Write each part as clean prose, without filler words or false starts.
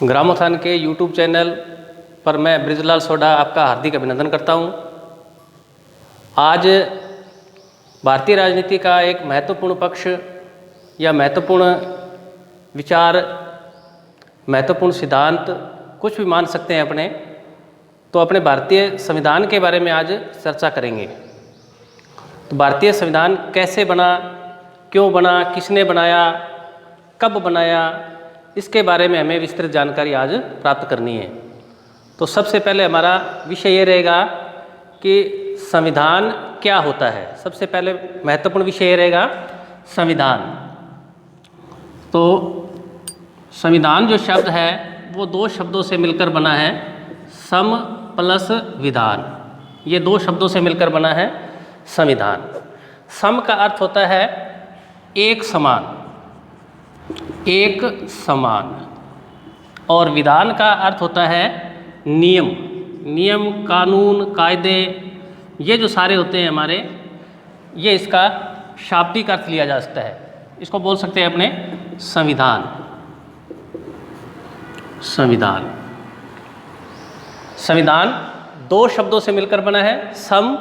ग्रामोत्थान के YouTube channel पर मैं ब्रिजलाल सोढा आपका हार्दिक अभिनंदन करता हूं। आज भारतीय राजनीति का एक महत्वपूर्ण पक्ष या महत्वपूर्ण विचार, महत्वपूर्ण सिद्धांत कुछ भी मान सकते हैं तो अपने भारतीय संविधान के बारे में आज चर्चा करेंगे। तो भारतीय संविधान कैसे बना, क्यों बना, किसने बनाया, कब बनाया, इसके बारे में हमें विस्तृत जानकारी आज प्राप्त करनी है। तो सबसे पहले हमारा विषय ये रहेगा कि संविधान क्या होता है। सबसे पहले महत्वपूर्ण विषय ये रहेगा संविधान। तो संविधान जो शब्द है वो दो शब्दों से मिलकर बना है, सम प्लस विधान। ये दो शब्दों से मिलकर बना है संविधान। सम का अर्थ होता है एक समान, एक समान, और विधान का अर्थ होता है नियम, नियम, कानून, कायदे, ये जो सारे होते हैं हमारे, ये इसका शाब्दिक अर्थ लिया जा सकता है। इसको बोल सकते हैं अपने संविधान। संविधान संविधान दो शब्दों से मिलकर बना है, सम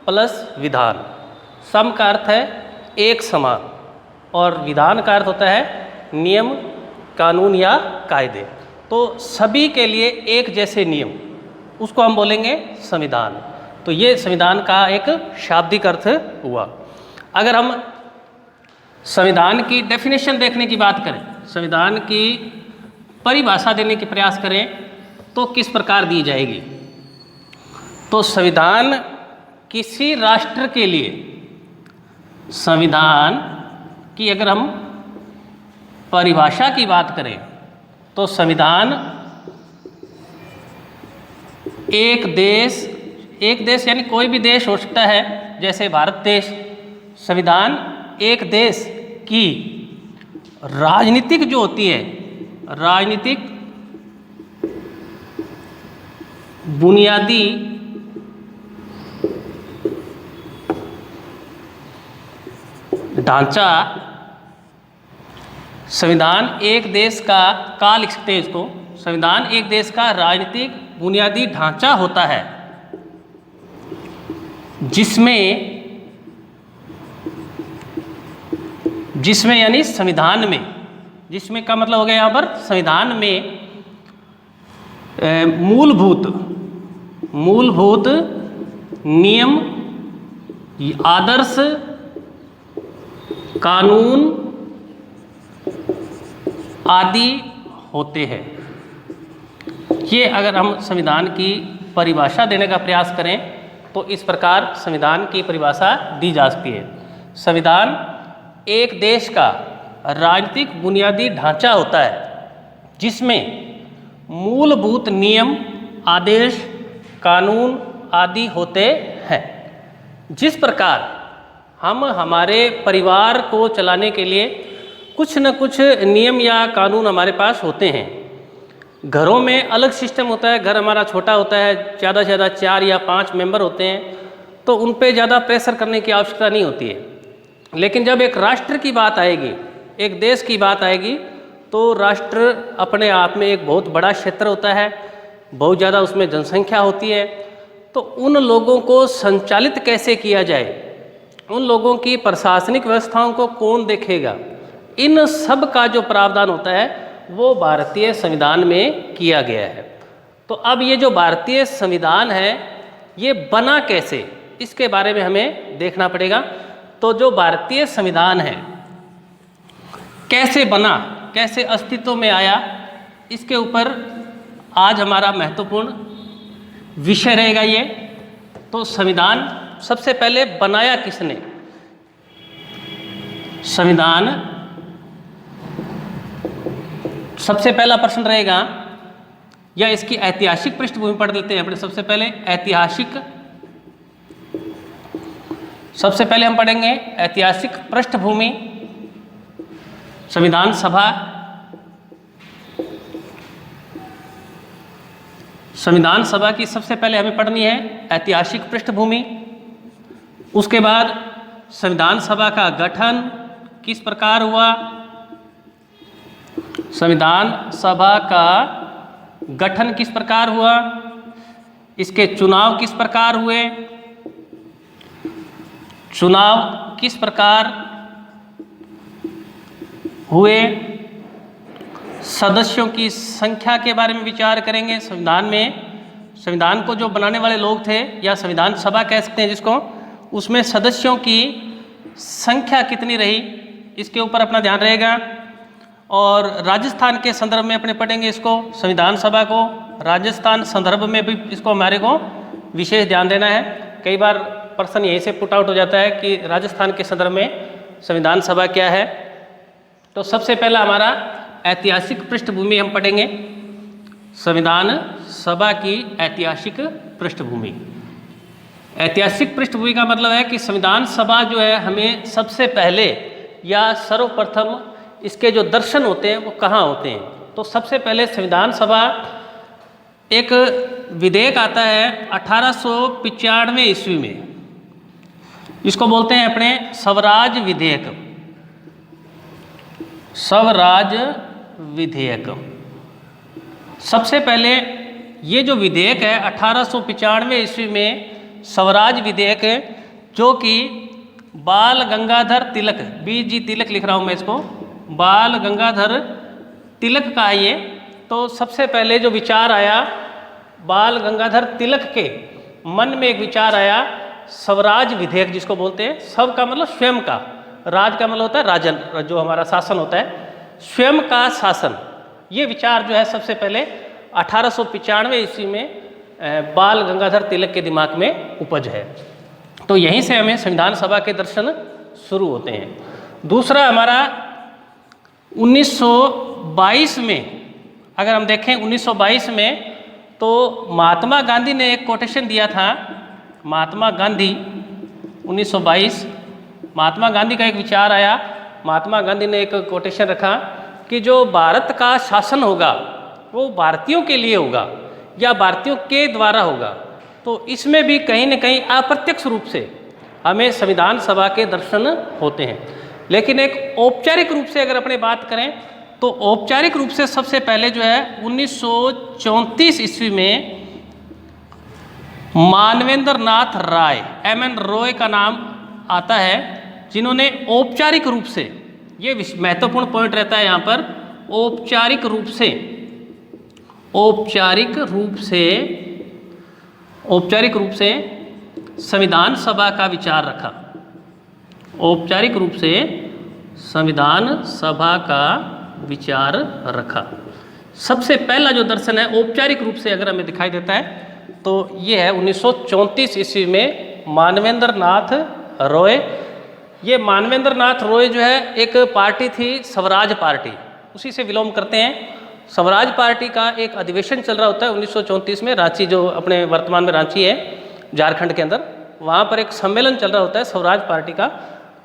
प्लस विधान। सम का अर्थ है एक समान और विधान का अर्थ होता है नियम, कानून या कायदे। तो सभी के लिए एक जैसे नियम, उसको हम बोलेंगे संविधान। तो ये संविधान का एक शाब्दिक अर्थ हुआ। अगर हम संविधान की डेफिनेशन देखने की बात करें, संविधान की परिभाषा देने की प्रयास करें तो किस प्रकार दी जाएगी। तो संविधान किसी राष्ट्र के लिए, संविधान की अगर हम परिभाषा की बात करें तो संविधान एक देश यानी कोई भी देश हो सकता है, जैसे भारत देश। संविधान एक देश की राजनीतिक जो होती है, राजनीतिक बुनियादी ढांचा, संविधान एक देश का लिख सकते हैं इसको। संविधान एक देश का राजनीतिक बुनियादी ढांचा होता है जिसमें यानी संविधान में, जिसमें का मतलब हो गया यहाँ पर संविधान में मूलभूत नियम, आदर्श, कानून आदि होते हैं। ये अगर हम संविधान की परिभाषा देने का प्रयास करें तो इस प्रकार संविधान की परिभाषा दी जा सकती है। संविधान एक देश का राजनीतिक बुनियादी ढांचा होता है जिसमें मूलभूत नियम, आदेश, कानून आदि होते हैं। जिस प्रकार हम हमारे परिवार को चलाने के लिए कुछ न कुछ नियम या कानून हमारे पास होते हैं। घरों में अलग सिस्टम होता है। घर हमारा छोटा होता है, ज़्यादा से ज़्यादा 4 या 5 मेंबर होते हैं, तो उन पे ज़्यादा प्रेशर करने की आवश्यकता नहीं होती है। लेकिन जब एक राष्ट्र की बात आएगी, एक देश की बात आएगी, तो राष्ट्र अपने आप में एक बहुत बड़ा क्षेत्र होता है, बहुत ज़्यादा उसमें जनसंख्या होती है। तो उन लोगों को संचालित कैसे किया जाए, उन लोगों की प्रशासनिक व्यवस्थाओं को कौन देखेगा, इन सब का जो प्रावधान होता है वो भारतीय संविधान में किया गया है। तो अब ये जो भारतीय संविधान है ये बना कैसे, इसके बारे में हमें देखना पड़ेगा। तो जो भारतीय संविधान है कैसे बना, कैसे अस्तित्व में आया, इसके ऊपर आज हमारा महत्वपूर्ण विषय रहेगा ये। तो संविधान सबसे पहले बनाया किसने। संविधान सबसे पहला प्रश्न रहेगा, या इसकी ऐतिहासिक पृष्ठभूमि पढ़ लेते हैं अपने। सबसे पहले ऐतिहासिक, सबसे पहले हम पढ़ेंगे ऐतिहासिक पृष्ठभूमि। संविधान सभा, संविधान सभा की सबसे पहले हमें पढ़नी है ऐतिहासिक पृष्ठभूमि। उसके बाद संविधान सभा का गठन किस प्रकार हुआ, संविधान सभा का गठन किस प्रकार हुआ, इसके चुनाव किस प्रकार हुए, चुनाव किस प्रकार हुए, सदस्यों की संख्या के बारे में विचार करेंगे। संविधान में, संविधान को जो बनाने वाले लोग थे या संविधान सभा कह सकते हैं जिसको, उसमें सदस्यों की संख्या कितनी रही, इसके ऊपर अपना ध्यान रहेगा। और राजस्थान के संदर्भ में अपने पढ़ेंगे इसको, संविधान सभा को राजस्थान संदर्भ में भी इसको हमारे को विशेष ध्यान देना है। कई बार प्रश्न यहीं से पुट आउट हो जाता है कि राजस्थान के संदर्भ में संविधान सभा क्या है। तो सबसे पहला हमारा ऐतिहासिक पृष्ठभूमि हम पढ़ेंगे, संविधान सभा की ऐतिहासिक पृष्ठभूमि। ऐतिहासिक पृष्ठभूमि का मतलब है कि संविधान सभा जो है हमें सबसे पहले या सर्वप्रथम इसके जो दर्शन होते हैं वो कहाँ होते हैं। तो सबसे पहले संविधान सभा एक विधेयक आता है 1895 ईस्वी में, इसको बोलते हैं अपने स्वराज विधेयक, स्वराज विधेयक। सबसे पहले ये जो विधेयक है 1895 ईस्वी में स्वराज विधेयक, जो कि बाल गंगाधर तिलक, BG तिलक लिख रहा हूँ मैं इसको, बाल गंगाधर तिलक का है ये। तो सबसे पहले जो विचार आया बाल गंगाधर तिलक के मन में, एक विचार आया स्वराज विधेयक जिसको बोलते हैं। सब का मतलब स्वयं का, राज का मतलब होता है राजन, जो हमारा शासन होता है, स्वयं का शासन। ये विचार जो है सबसे पहले 1895 ईस्वी में बाल गंगाधर तिलक के दिमाग में उपज है। तो यहीं से हमें संविधान सभा के दर्शन शुरू होते हैं। दूसरा हमारा 1922 में, अगर हम देखें 1922 में, तो महात्मा गांधी ने एक कोटेशन दिया था। महात्मा गांधी 1922, महात्मा गांधी का एक विचार आया, महात्मा गांधी ने एक कोटेशन रखा कि जो भारत का शासन होगा वो भारतीयों के लिए होगा या भारतीयों के द्वारा होगा। तो इसमें भी कहीं न कहीं अप्रत्यक्ष रूप से हमें संविधान सभा के दर्शन होते हैं। लेकिन एक औपचारिक रूप से अगर अपने बात करें तो औपचारिक रूप से सबसे पहले जो है 1934 ईस्वी में मानवेंद्र नाथ राय, MN रॉय का नाम आता है, जिन्होंने औपचारिक रूप से, ये महत्वपूर्ण पॉइंट रहता है यहाँ पर, औपचारिक रूप से, औपचारिक रूप से संविधान सभा का विचार रखा। औपचारिक रूप से संविधान सभा का विचार रखा। सबसे पहला जो दर्शन है औपचारिक रूप से अगर हमें दिखाई देता है तो ये है 1934 ईस्वी में मानवेंद्र नाथ रॉय। ये मानवेंद्र नाथ रॉय जो है एक पार्टी थी स्वराज पार्टी, उसी से विलोम करते हैं। स्वराज पार्टी का एक अधिवेशन चल रहा होता है 1934 में, रांची, जो अपने वर्तमान में रांची है झारखंड के अंदर, वहाँ पर एक सम्मेलन चल रहा होता है स्वराज पार्टी का।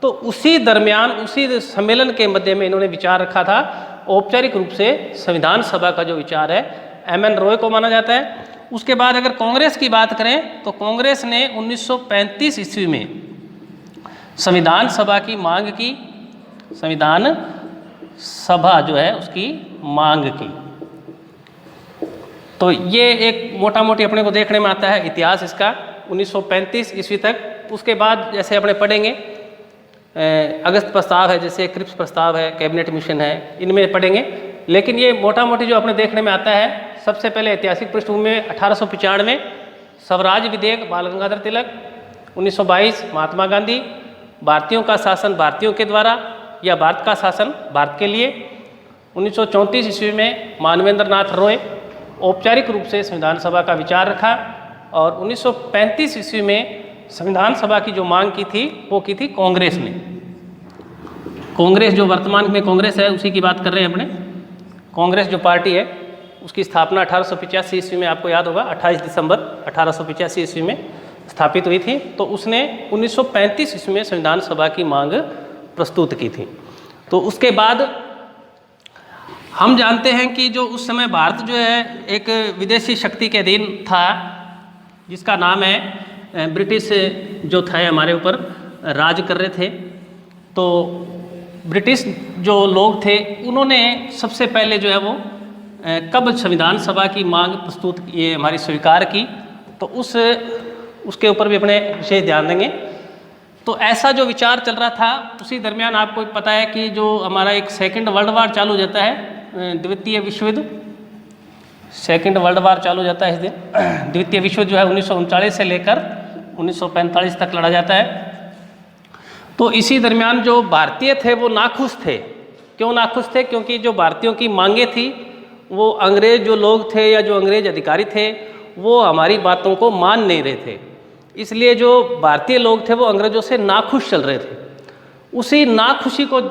तो उसी दरमियान, उसी सम्मेलन के मध्य में इन्होंने विचार रखा था औपचारिक रूप से संविधान सभा का जो विचार है MN रॉय को माना जाता है। उसके बाद अगर कांग्रेस की बात करें तो कांग्रेस ने 1935 ईस्वी में संविधान सभा की मांग की, संविधान सभा जो है उसकी मांग की। तो ये एक मोटा मोटी अपने को देखने में आता है इतिहास इसका 1935 ईस्वी तक। उसके बाद जैसे अपने पढ़ेंगे अगस्त प्रस्ताव है, जैसे क्रिप्स प्रस्ताव है, कैबिनेट मिशन है, इनमें पढ़ेंगे। लेकिन ये मोटा मोटी जो अपने देखने में आता है, सबसे पहले ऐतिहासिक पृष्ठभूमि में 1895 स्वराज विधेयक बाल गंगाधर तिलक, 1922 महात्मा गांधी, भारतीयों का शासन भारतीयों के द्वारा या भारत का शासन भारत के लिए, 1934 ईस्वी में मानवेंद्र नाथ रॉय औपचारिक रूप से संविधान सभा का विचार रखा, और 1935 ईस्वी में संविधान सभा की जो मांग की थी वो की थी कांग्रेस ने। कांग्रेस जो वर्तमान में कांग्रेस है उसी की बात कर रहे हैं अपने। कांग्रेस जो पार्टी है उसकी स्थापना 1885 ईस्वी में, आपको याद होगा 28 दिसंबर 1885 ईस्वी में स्थापित हुई थी। तो उसने 1935 ईस्वी में संविधान सभा की मांग प्रस्तुत की थी। तो उसके बाद हम जानते हैं कि जो उस समय भारत जो है एक विदेशी शक्ति के अधीन था, जिसका नाम है ब्रिटिश, जो था हमारे ऊपर राज कर रहे थे। तो ब्रिटिश जो लोग थे उन्होंने सबसे पहले जो है वो कब संविधान सभा की मांग प्रस्तुत ये हमारी स्वीकार की, तो उसके ऊपर भी अपने विशेष ध्यान देंगे। तो ऐसा जो विचार चल रहा था, उसी दरमियान आपको पता है कि जो हमारा एक सेकंड वर्ल्ड वार चालू हो जाता है, द्वितीय विश्व युद्ध, सेकंड वर्ल्ड वार चालू हो जाता है इस दिन। द्वितीय विश्व युद्ध जो है 1939 से लेकर 1945 तक लड़ा जाता है। तो इसी दरमियान जो भारतीय थे वो नाखुश थे। क्यों नाखुश थे? क्योंकि जो भारतीयों की मांगे थी, वो अंग्रेज जो लोग थे या जो अंग्रेज अधिकारी थे, वो हमारी बातों को मान नहीं रहे थे। इसलिए जो भारतीय लोग थे वो अंग्रेजों से नाखुश चल रहे थे। उसी नाखुशी को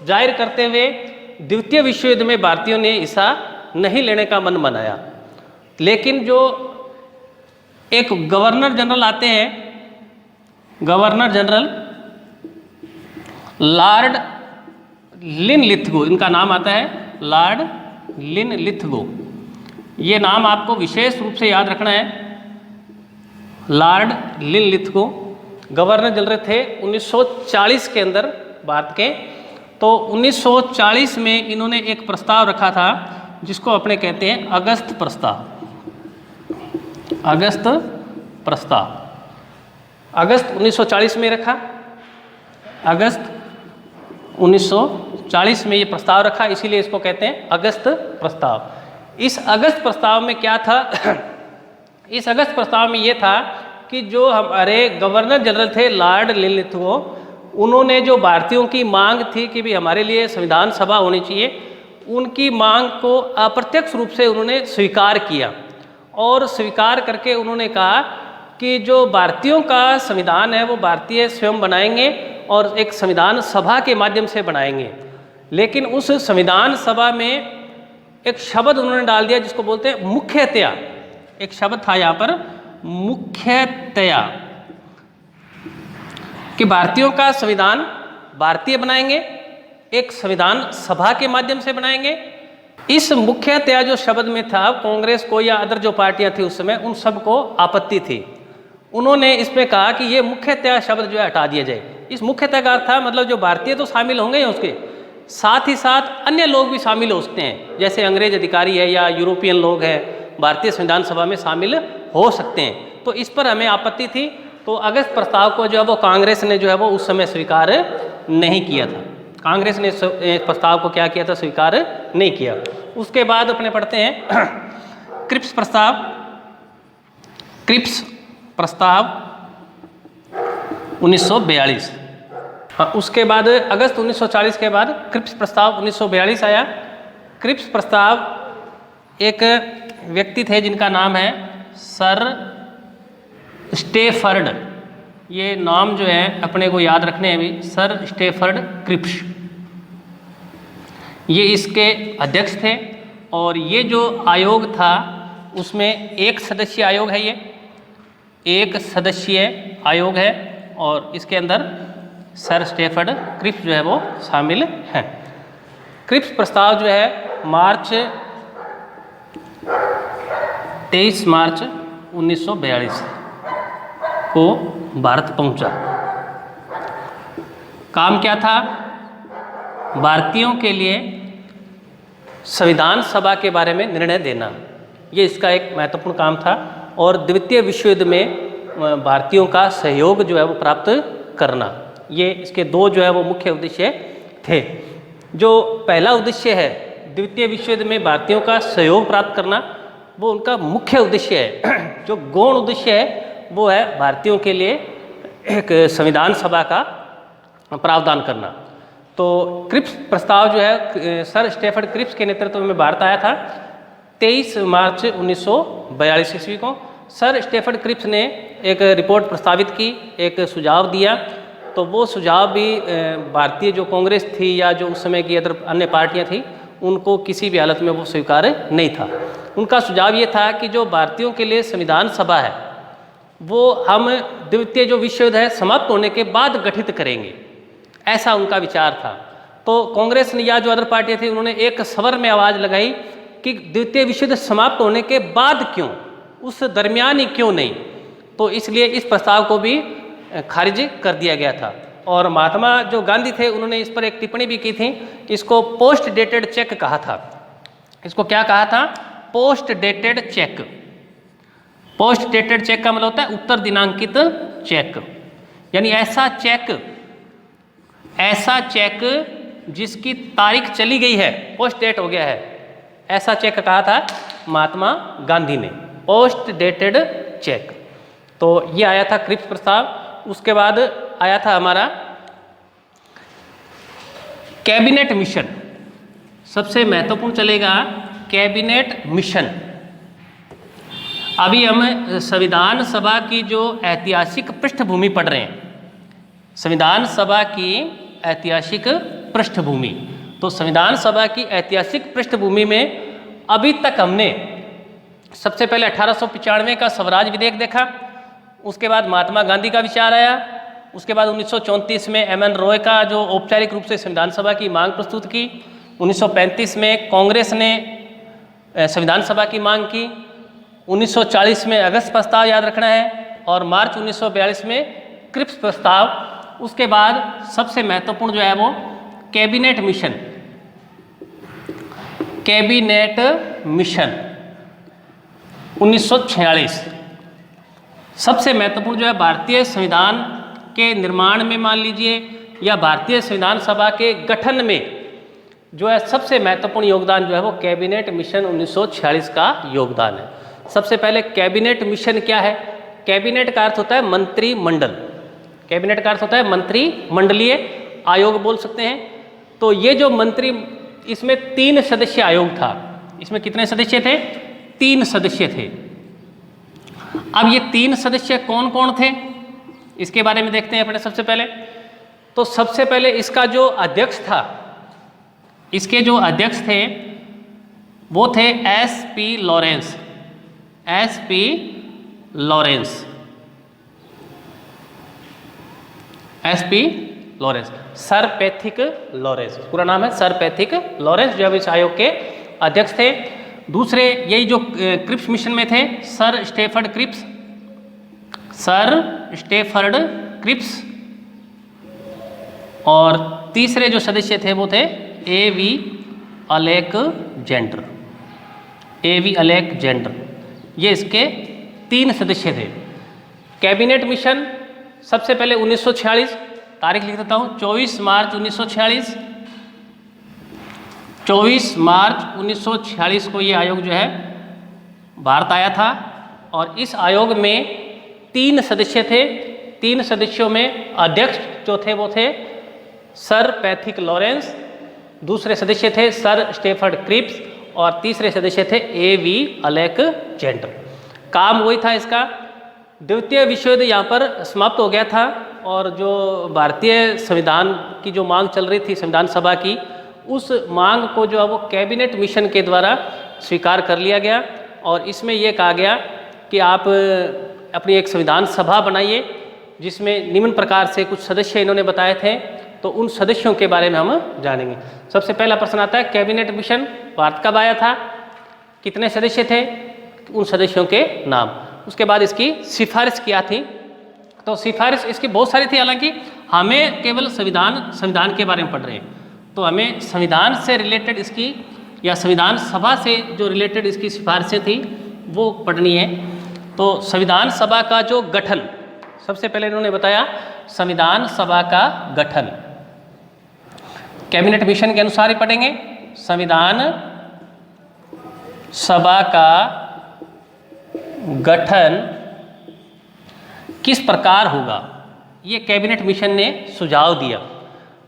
जाहिर करते हुए द्वितीय विश्व युद्ध में भारतीयों ने हिस्सा नहीं लेने का मन बनाया। लेकिन जो एक गवर्नर जनरल आते हैं, गवर्नर जनरल लॉर्ड लिनलिथगो, इनका नाम आता है लॉर्ड लिनलिथगो। ये नाम आपको विशेष रूप से याद रखना है। लॉर्ड लिनलिथगो गवर्नर जनरल थे 1940 के अंदर भारत के। तो 1940 में इन्होंने एक प्रस्ताव रखा था जिसको अपने कहते हैं अगस्त प्रस्ताव। अगस्त प्रस्ताव अगस्त 1940 में रखा। अगस्त 1940 में ये प्रस्ताव रखा, इसीलिए इसको कहते हैं अगस्त प्रस्ताव। इस अगस्त प्रस्ताव में क्या था? इस अगस्त प्रस्ताव में ये था कि जो हमारे गवर्नर जनरल थे लॉर्ड लिनलिथगो, उन्होंने जो भारतीयों की मांग थी कि भी हमारे लिए संविधान सभा होनी चाहिए, उनकी मांग को अप्रत्यक्ष रूप से उन्होंने स्वीकार किया। और स्वीकार करके उन्होंने कहा कि जो भारतीयों का संविधान है वो भारतीय स्वयं बनाएंगे और एक संविधान सभा के माध्यम से बनाएंगे। लेकिन उस संविधान सभा में एक शब्द उन्होंने डाल दिया जिसको बोलते हैं मुख्यतया। एक शब्द था यहाँ पर मुख्यतया, कि भारतीयों का संविधान भारतीय बनाएंगे, एक संविधान सभा के माध्यम से बनाएंगे। इस मुख्यतया जो शब्द में था, कांग्रेस को या अदर जो पार्टियां थी उस समय, उन सबको आपत्ति थी। उन्होंने इसमें कहा कि ये मुख्यतया शब्द जो है हटा दिया जाए। इस मुख्यतया का अर्थ था मतलब जो भारतीय तो शामिल होंगे ही, उसके साथ ही साथ अन्य लोग भी शामिल हो सकते हैं, जैसे अंग्रेज अधिकारी है या यूरोपियन लोग हैं, भारतीय संविधान सभा में शामिल हो सकते हैं। तो इस पर हमें आपत्ति थी। तो अगस्त प्रस्ताव को जो है वो कांग्रेस ने जो है वो उस समय स्वीकार नहीं किया था। कांग्रेस ने प्रस्ताव को क्या किया था? स्वीकार नहीं किया। उसके बाद अपने पढ़ते हैं क्रिप्स प्रस्ताव। क्रिप्स प्रस्ताव 1942। हाँ, उसके बाद अगस्त 1940 के बाद क्रिप्स प्रस्ताव 1942 आया। क्रिप्स प्रस्ताव एक व्यक्ति थे जिनका नाम है सर स्टेफर्ड। ये नाम जो है अपने को याद रखने हैं भी, सर स्टेफर्ड क्रिप्स। ये इसके अध्यक्ष थे। और ये जो आयोग था उसमें एक सदस्यीय आयोग है, ये एक सदस्यीय आयोग है और इसके अंदर सर स्टेफर्ड क्रिप्स जो है वो शामिल हैं। क्रिप्स प्रस्ताव जो है 23 मार्च 1942 को भारत पहुंचा। काम क्या था? भारतीयों के लिए संविधान सभा के बारे में निर्णय देना, ये इसका एक महत्वपूर्ण काम था। और द्वितीय विश्व युद्ध में भारतीयों का सहयोग जो है वो प्राप्त करना, ये इसके दो जो है वो मुख्य उद्देश्य थे। जो पहला उद्देश्य है द्वितीय विश्व युद्ध में भारतीयों का सहयोग प्राप्त करना, वो उनका मुख्य उद्देश्य है। जो गौण उद्देश्य है वो है भारतीयों के लिए एक संविधान सभा का प्रावधान करना। तो क्रिप्स प्रस्ताव जो है सर स्टेफर्ड क्रिप्स के नेतृत्व में भारत आया था 23 मार्च 1942 ईस्वी को। सर स्टेफर्ड क्रिप्स ने एक रिपोर्ट प्रस्तावित की, एक सुझाव दिया। तो वो सुझाव भी भारतीय जो कांग्रेस थी या जो उस समय की अदर अन्य पार्टियां थी, उनको किसी भी हालत में वो स्वीकार नहीं था। उनका सुझाव ये था कि जो भारतीयों के लिए संविधान सभा है वो हम द्वितीय जो विश्व युद्ध है समाप्त होने के बाद गठित करेंगे, ऐसा उनका विचार था। तो कांग्रेस ने या जो अदर पार्टियां थी उन्होंने एक स्वर में आवाज़ लगाई कि द्वितीय विश्व युद्ध समाप्त होने के बाद क्यों, उस दरमियान ही क्यों नहीं। तो इसलिए इस प्रस्ताव को भी खारिज कर दिया गया था। और महात्मा जो गांधी थे उन्होंने इस पर एक टिप्पणी भी की थी, इसको पोस्ट डेटेड चेक कहा था। इसको क्या कहा था? Post dated cheque. Post dated cheque का मतलब होता है उत्तर दिनांकित चेक, यानी ऐसा चेक जिसकी तारीख चली गई है, पोस्ट डेट हो गया है, ऐसा चेक कहा था महात्मा गांधी ने, पोस्ट डेटेड चेक। तो ये आया था क्रिप्स प्रस्ताव। उसके बाद आया था हमारा कैबिनेट मिशन। सबसे महत्वपूर्ण चलेगा कैबिनेट मिशन। अभी हम संविधान सभा की जो ऐतिहासिक पृष्ठभूमि पढ़ रहे हैं, संविधान सभा की ऐतिहासिक पृष्ठभूमि। तो संविधान सभा की ऐतिहासिक पृष्ठभूमि में अभी तक हमने सबसे पहले 1895 का स्वराज विधेयक देखा, उसके बाद महात्मा गांधी का विचार आया, उसके बाद 1934 में एम एन रॉय का जो औपचारिक रूप से संविधान सभा की मांग प्रस्तुत की, 1935 में कांग्रेस ने संविधान सभा की मांग की, 1940 में अगस्त प्रस्ताव याद रखना है, और मार्च 1942 में क्रिप्स प्रस्ताव। उसके बाद सबसे महत्वपूर्ण जो है वो कैबिनेट मिशन। कैबिनेट मिशन 1946 सबसे महत्वपूर्ण जो है भारतीय संविधान के निर्माण में मान लीजिए या भारतीय संविधान सभा के गठन में जो है सबसे महत्वपूर्ण योगदान जो है वो कैबिनेट मिशन 1946 का योगदान है। सबसे पहले कैबिनेट मिशन क्या है? कैबिनेट का अर्थ होता है मंत्रिमंडल। कैबिनेट का अर्थ होता है मंत्रिमंडलीय आयोग बोल सकते हैं। तो ये जो इसमें 3 सदस्य आयोग था। इसमें कितने सदस्य थे? 3 सदस्य थे। अब ये 3 सदस्य कौन कौन थे इसके बारे में देखते हैं अपने। सबसे पहले तो सबसे पहले इसका जो अध्यक्ष था, इसके जो अध्यक्ष थे वो थे SP. Lawrence. SP. Lawrence, SP. Lawrence, sir Pethick Lawrence, पूरा नाम है सर पैथिक लॉरेंस, जो इस आयोग के अध्यक्ष थे। दूसरे यही जो क्रिप्स मिशन में थे sir Stafford Cripps, sir Stafford Cripps. और तीसरे जो सदस्य थे वो थे ए.वी. अलेक्जेंडर। ए.वी. अलेक्जेंडर, ये इसके 3 सदस्य थे। कैबिनेट मिशन सबसे पहले 1946, तारीख लिख देता हूँ 24 मार्च 1946। 24 मार्च 1946 को ये आयोग जो है भारत आया था, और इस आयोग में 3 सदस्य थे। 3 सदस्यों में अध्यक्ष जो थे वो थे सर पैथिक लॉरेंस, दूसरे सदस्य थे सर स्टेफर्ड क्रिप्स, और तीसरे सदस्य थे ए.वी. अलेक्जेंडर। काम वही था इसका। द्वितीय विश्व युद्ध यहाँ पर समाप्त हो गया था, और जो भारतीय संविधान की जो मांग चल रही थी संविधान सभा की, उस मांग को जो है वो कैबिनेट मिशन के द्वारा स्वीकार कर लिया गया। और इसमें यह कहा गया कि आप अपनी एक संविधान सभा बनाइए जिसमें निम्न प्रकार से कुछ सदस्य इन्होंने बताए थे। तो उन सदस्यों के बारे में हम जानेंगे। सबसे पहला प्रश्न आता है कैबिनेट मिशन भारत कब आया था, कितने सदस्य थे, उन सदस्यों के नाम। उसके बाद इसकी सिफारिश किया थी। तो सिफारिश इसकी बहुत सारी थी, हालांकि हमें केवल संविधान के बारे में पढ़ रहे हैं, तो हमें संविधान से रिलेटेड इसकी या संविधान सभा से जो रिलेटेड इसकी सिफारिशें थी वो पढ़नी है। तो संविधान सभा का जो गठन, सबसे पहले इन्होंने बताया संविधान सभा का गठन कैबिनेट मिशन के अनुसार ही पढ़ेंगे। संविधान सभा का गठन किस प्रकार होगा, ये कैबिनेट मिशन ने सुझाव दिया।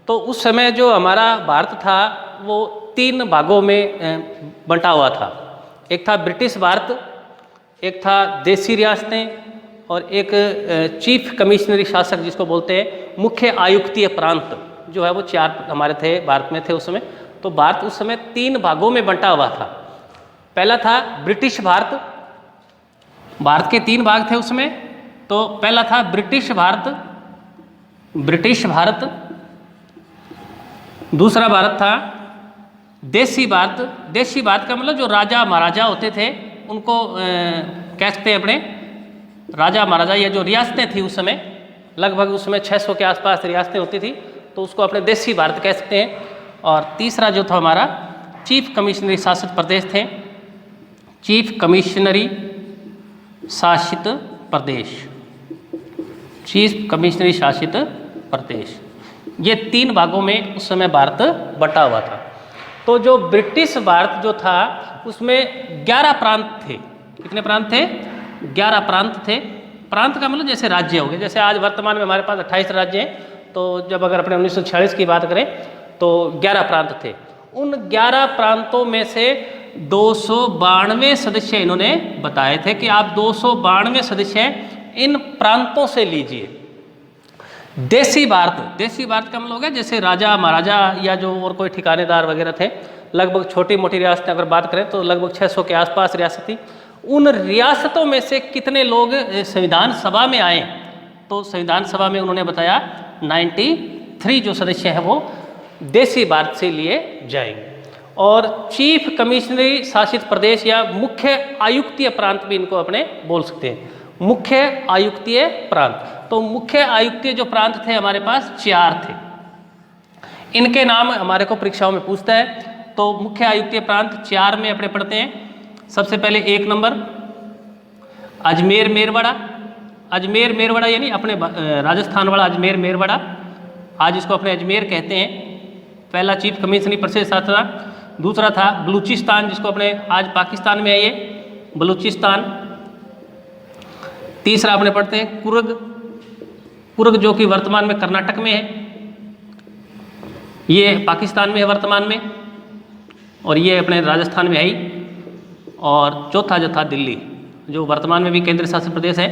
तो उस समय जो हमारा भारत था वो 3 भागों में बंटा हुआ था। एक था ब्रिटिश भारत, एक था देसी रियासतें, और एक चीफ कमिश्नरी शासक जिसको बोलते हैं, मुख्य आयुक्तीय प्रांत जो है वो 4 हमारे थे भारत में थे उस समय। तो भारत उस समय 3 भागों में बंटा हुआ था। पहला था ब्रिटिश भारत। भारत के 3 भाग थे उसमें। तो पहला था ब्रिटिश भारत, ब्रिटिश भारत। दूसरा भारत था देसी भारत। देसी भारत का मतलब जो राजा महाराजा होते थे उनको कह सकते हैं अपने राजा महाराजा, या जो रियासतें थी उस समय, लगभग उस समय 600 के आसपास रियासतें होती थी, तो उसको अपने देसी भारत कह सकते हैं। और तीसरा जो था हमारा चीफ कमिश्नरी शासित प्रदेश थे। चीफ कमिश्नरी शासित प्रदेश, चीफ कमिश्नरी शासित प्रदेश, ये 3 भागों में उस समय भारत बटा हुआ था। तो जो ब्रिटिश भारत जो था उसमें 11 प्रांत थे। कितने प्रांत थे? 11 प्रांत थे। प्रांत का मतलब जैसे राज्य हो गए, जैसे आज वर्तमान में हमारे पास 28 राज्य हैं, तो जब अगर अपने 1946 की बात करें तो 11 प्रांत थे। उन 11 प्रांतों में से 292 सदस्य इन्होंने बताए थे कि आप 292 सदस्य इन प्रांतों से लीजिए। देसी भारत, देसी भारत का मतलब हो गया जैसे राजा महाराजा या जो और कोई ठिकानेदार वगैरह थे, लगभग छोटी मोटी रियासतें अगर बात करें तो लगभग 600 के आसपास रियासत थी। उन रियासतों में से कितने लोग संविधान सभा में आए, तो संविधान सभा में उन्होंने बताया 93 जो सदस्य हैं वो देसी भारत से लिए जाएंगे। और चीफ कमिश्नरी शासित प्रदेश या मुख्य आयुक्तीय प्रांत भी इनको अपने बोल सकते हैं, मुख्य आयुक्तीय प्रांत। तो मुख्य आयुक्तीय जो प्रांत थे हमारे पास 4 थे। इनके नाम हमारे को परीक्षाओं में पूछता है। तो मुख्य आयुक्तीय प्रांत 4 में अपने पढ़ते हैं। सबसे पहले 1 नंबर अजमेर मेरवाड़ा। अजमेर मेरवाड़ा यानी अपने राजस्थान वाला अजमेर मेरवाड़ा, आज इसको अपने अजमेर कहते हैं। पहला चीफ कमिश्नरी प्रदेश था। दूसरा था बलूचिस्तान, जिसको अपने आज पाकिस्तान में है ये बलूचिस्तान। तीसरा अपने पढ़ते हैं कुर्ग। कुर्ग जो कि वर्तमान में कर्नाटक में है, ये पाकिस्तान में है वर्तमान में, और ये अपने राजस्थान में है ही। और चौथा जो था दिल्ली, जो वर्तमान में भी केंद्र शासित प्रदेश है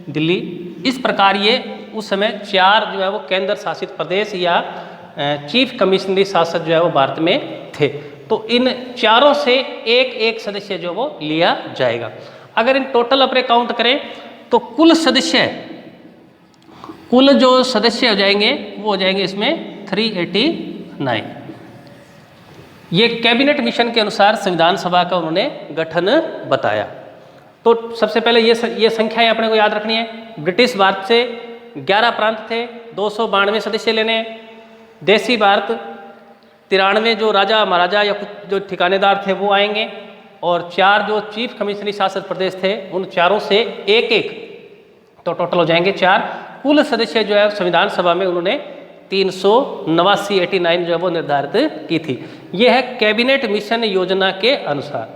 दिल्ली। इस प्रकार ये उस समय 4 जो है वो केंद्र शासित प्रदेश या चीफ कमिश्नरी शासक जो है वो भारत में थे। तो इन 4 से एक सदस्य जो वो लिया जाएगा। अगर इन टोटल अपने काउंट करें तो कुल जो सदस्य हो जाएंगे वो हो जाएंगे इसमें 389। ये कैबिनेट मिशन के अनुसार संविधान सभा का उन्होंने गठन बताया। तो सबसे पहले ये संख्याएं अपने को याद रखनी है। ब्रिटिश भारत से 11 प्रांत थे, 292 सदस्य लेने। देसी भारत 93 जो राजा महाराजा या कुछ जो ठिकानेदार थे वो आएंगे, और 4 जो चीफ कमिश्नरी शासित प्रदेश थे उन 4 से एक, तो टोटल हो जाएंगे 4। कुल सदस्य जो है संविधान सभा में उन्होंने 389 जो है वो निर्धारित की थी। ये है कैबिनेट मिशन योजना के अनुसार।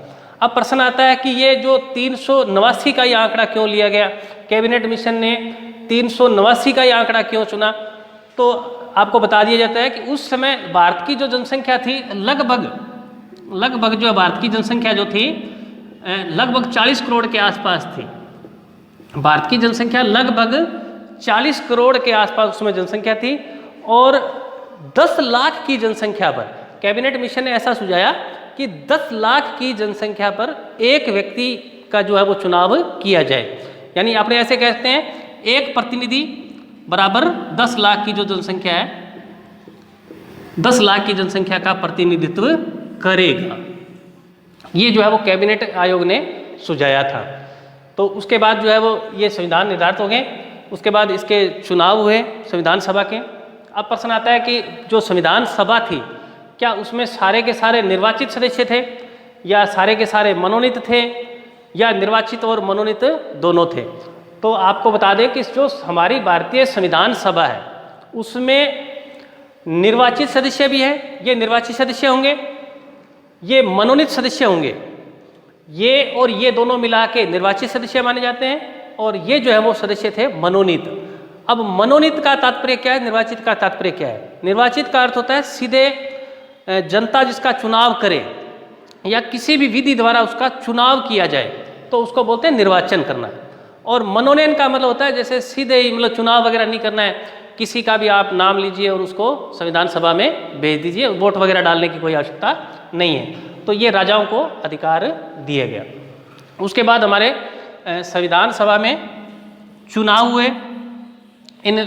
अब प्रश्न आता है कि ये जो 389 का ये आंकड़ा क्यों लिया गया, कैबिनेट मिशन ने 389 का ये आंकड़ा क्यों चुना? तो आपको बता दिया जाता है कि उस समय भारत की जो जनसंख्या थी लगभग जो भारत की जनसंख्या जो थी लगभग 40 करोड़ के आसपास थी। भारत की जनसंख्या लगभग 40 करोड़ के आसपास उसमें जनसंख्या थी, और 10 लाख की जनसंख्या पर कैबिनेट मिशन ने ऐसा सुझाया कि 10 लाख की जनसंख्या पर एक व्यक्ति का जो है वो चुनाव किया जाए। यानी आपने ऐसे कहते हैं एक प्रतिनिधि बराबर 10 लाख की जो जनसंख्या है, 10 लाख की जनसंख्या का प्रतिनिधित्व करेगा। ये जो है वो कैबिनेट आयोग ने सुझाया था। तो उसके बाद जो है वो ये संविधान निर्धारित हो गए। उसके बाद इसके चुनाव हुए संविधान सभा के। अब प्रश्न आता है कि जो संविधान सभा थी क्या उसमें सारे के सारे निर्वाचित सदस्य थे, या सारे के सारे मनोनीत थे, या निर्वाचित और मनोनीत दोनों थे? तो आपको बता दें कि जो हमारी भारतीय संविधान सभा है उसमें निर्वाचित सदस्य भी है, ये निर्वाचित सदस्य होंगे, ये मनोनीत सदस्य होंगे। ये और ये दोनों मिला के निर्वाचित सदस्य माने जाते हैं, और ये जो है वो सदस्य थे मनोनीत। अब मनोनीत का तात्पर्य क्या है, निर्वाचित का तात्पर्य क्या है? निर्वाचित का अर्थ होता है सीधे जनता जिसका चुनाव करे या किसी भी विधि द्वारा उसका चुनाव किया जाए तो उसको बोलते हैं निर्वाचन करना। और मनोनयन का मतलब होता है जैसे सीधे ही मतलब चुनाव वगैरह नहीं करना है, किसी का भी आप नाम लीजिए और उसको संविधान सभा में भेज दीजिए, वोट वगैरह डालने की कोई आवश्यकता नहीं है। तो ये राजाओं को अधिकार दिया गया। उसके बाद हमारे संविधान सभा में चुनाव हुए इन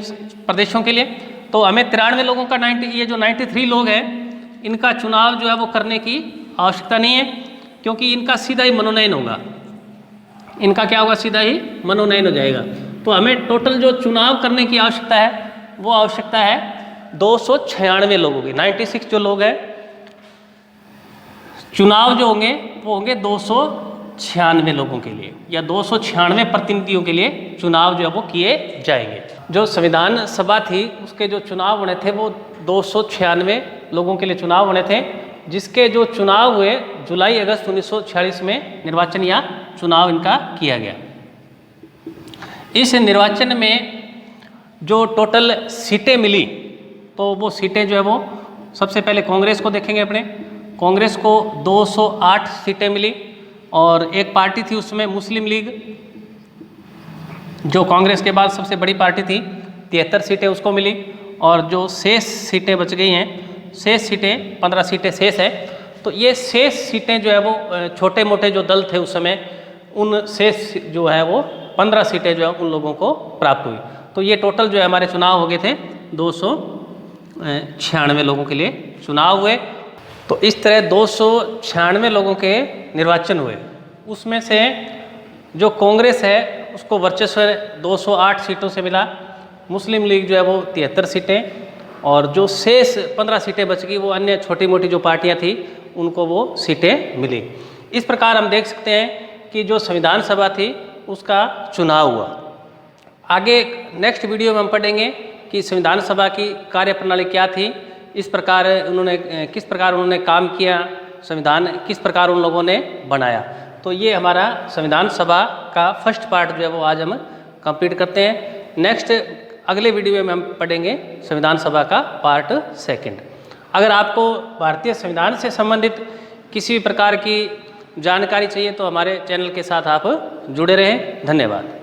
प्रदेशों के लिए। तो हमें 93 लोगों का 93 लोग हैं इनका चुनाव जो है वो करने की आवश्यकता नहीं है, क्योंकि इनका सीधा ही मनोनयन होगा। इनका क्या होगा, सीधा ही मनोनयन हो जाएगा। तो हमें टोटल जो चुनाव करने की आवश्यकता है वो आवश्यकता है 296 लोगों की। 96 जो लोग हैं चुनाव जो होंगे वो होंगे 296 लोगों के लिए, या 296 प्रतिनिधियों के लिए चुनाव जो है वो किए जाएंगे। जो संविधान सभा थी उसके जो चुनाव होने थे वो 296 लोगों के लिए चुनाव होने थे, जिसके जो चुनाव हुए जुलाई अगस्त 1946 में निर्वाचन या चुनाव इनका किया गया। इस निर्वाचन में जो टोटल सीटें मिली, तो वो सीटें जो है वो सबसे पहले कांग्रेस को देखेंगे अपने। कांग्रेस को 208 सीटें मिली, और एक पार्टी थी उसमें मुस्लिम लीग, जो कांग्रेस के बाद सबसे बड़ी पार्टी थी, 73 सीटें उसको मिली। और जो शेष सीटें बच गई हैं, शेष सीटें 15 सीटें शेष है, तो ये शेष सीटें जो है वो छोटे मोटे जो दल थे उस समय, उन शेष जो है वो 15 सीटें जो है उन लोगों को प्राप्त हुई। तो ये टोटल जो है हमारे चुनाव हो गए थे 296 लोगों के लिए चुनाव हुए। तो इस तरह 296 लोगों के निर्वाचन हुए। उसमें से जो कांग्रेस है उसको वर्चस्व 208 सीटों से मिला, मुस्लिम लीग जो है वो 73 सीटें, और जो शेष 15 सीटें बच गई वो अन्य छोटी मोटी जो पार्टियां थी उनको वो सीटें मिली। इस प्रकार हम देख सकते हैं कि जो संविधान सभा थी उसका चुनाव हुआ। आगे नेक्स्ट वीडियो में हम पढ़ेंगे कि संविधान सभा की कार्यप्रणाली क्या थी, किस प्रकार उन्होंने काम किया, संविधान किस प्रकार उन लोगों ने बनाया। तो ये हमारा संविधान सभा का फर्स्ट पार्ट जो है वो आज हम कंप्लीट करते हैं। नेक्स्ट अगले वीडियो में हम पढ़ेंगे संविधान सभा का पार्ट सेकंड। अगर आपको भारतीय संविधान से संबंधित किसी भी प्रकार की जानकारी चाहिए तो हमारे चैनल के साथ आप जुड़े रहें। धन्यवाद।